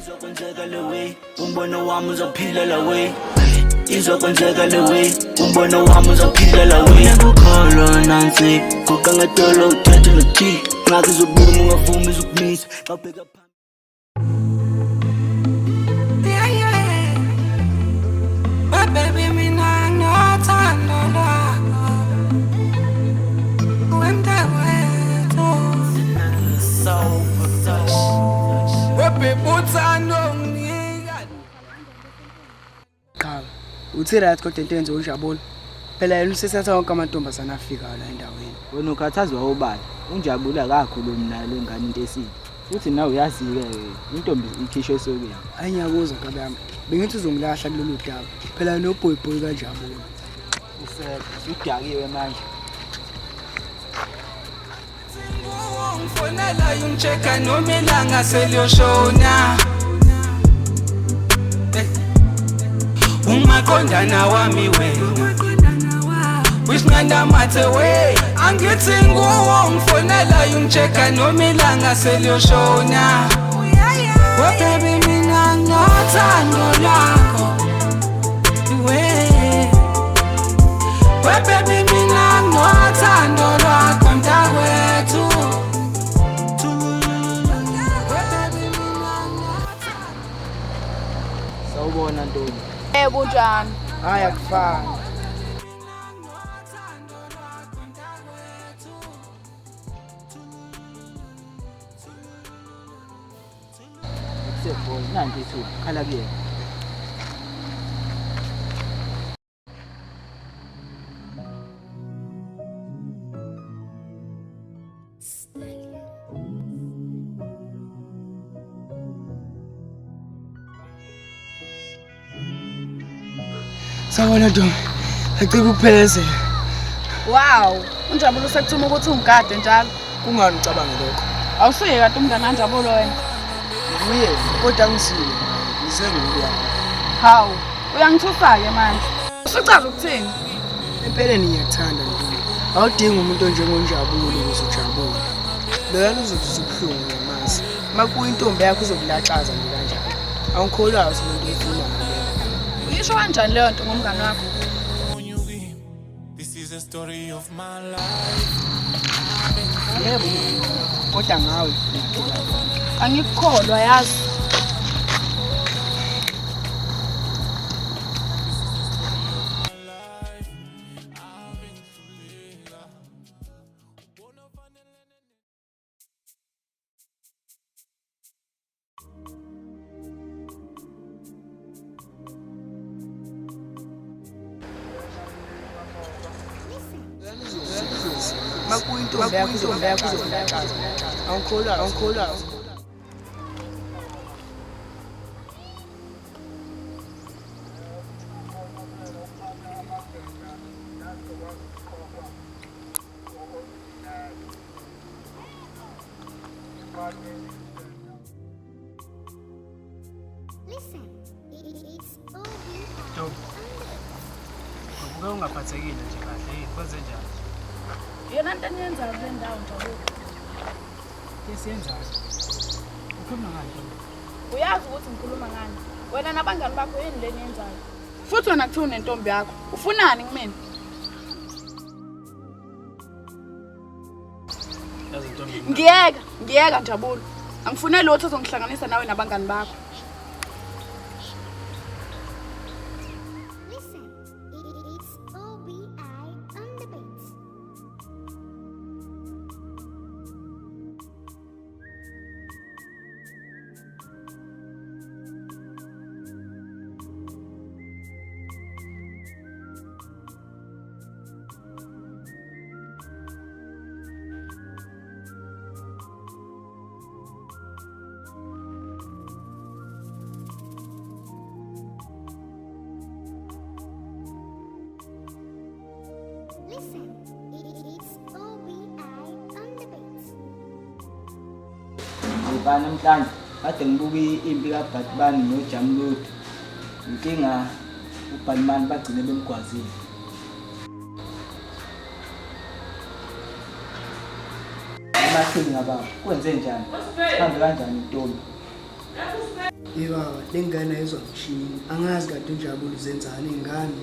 Izokwenzeka le way, umbono wami uzophila la way. Izokwenzeka le way, umbono wami uzophila la way. Nekukholwa nansi, guqa ngadolo uthathe nothi. Ngathi uzobuka ungavumi uzokumisa. Ngabheka baby mina nginothando lwakho wenda wethu so baby uthando nginika cha uthi right kodwa into enze unjabule phela yena usesatha wonke amantombazana afika la endaweni wena ukhathazwa ubani unjabula kakhulumi nayo lengane into esini futhi nawe uyazi-ke intombi ikhishwe esokeni ayingiyakuzwa kabi yami bengithi uzongilahla kulolu daba phela nobhoyibhoyi kanjabule udakiwe manje ngifonela ungichecka noma ilanga seliyoshona ungaqondana wami wena wisinganda mathe we angithi nguwo ngifonela ungichecka noma ilanga seliyoshona baby mina nginothando lwakho baby mina nginothando lwakho mntakwethu sawubona ntombi kunjani? hayi akufani kusebhoyi nanti ithuba khala kuyena sawona ntombi acika ukupheze Wow, unjabule usekuthuma ukuthi ungigade njalo. kungani ucabange lokho Awusuye kade umngane kanjabule wena. nguye kodwa ngisiwe ngisenguya Hawu, uyangithusa-ke manje. Usuchaza ukuthini? empeleni ngiyakuthanda ntombi awudingi umuntu onjengonjabule ukuze ujabule leyana uzothi usubuhlungu ngiyamazi uma kuyintombi yakho uzokulaxaza nje kanjalo awungikholwayo umuntu oyifunayo Uyisho kanjani leyo nto ngomngane wakho? This is a story of my life. yebo kodwa ngawe Angikukholwa yazi. makuyintombi yakho uzokulaxaza awungikholwayo Listen, it's over. Ngokuke ungaphathekile nje kahle kwenze njani Yena nto eniyenzayo kule ndawo njalo. Yesiyenzayo ukhuluma ngani Uyazi ukuthi ngikhuluma ngani? Wena nabangani bakho yini le niyenzayo? Futhi wena kuthiwa unentombi yakho. Ufunani kumina? yazi ntombi Ngiyeka Njabulu. Angifune lutho ozongihlanganisa nawe nabangani bakho. Listen, it's OBI on the beats. Listen, it's OBI on the beats. ngibani namhlanje kade ngibuka impi kaBhatibani noJamludi inkinga uBhalimani bagcine bemgwazile emaqhinga babo kwenze njani hambe kanjani intombi Baba, lengane ayizwa mshini. Angazi kade uNjabulo uzenzani ingane.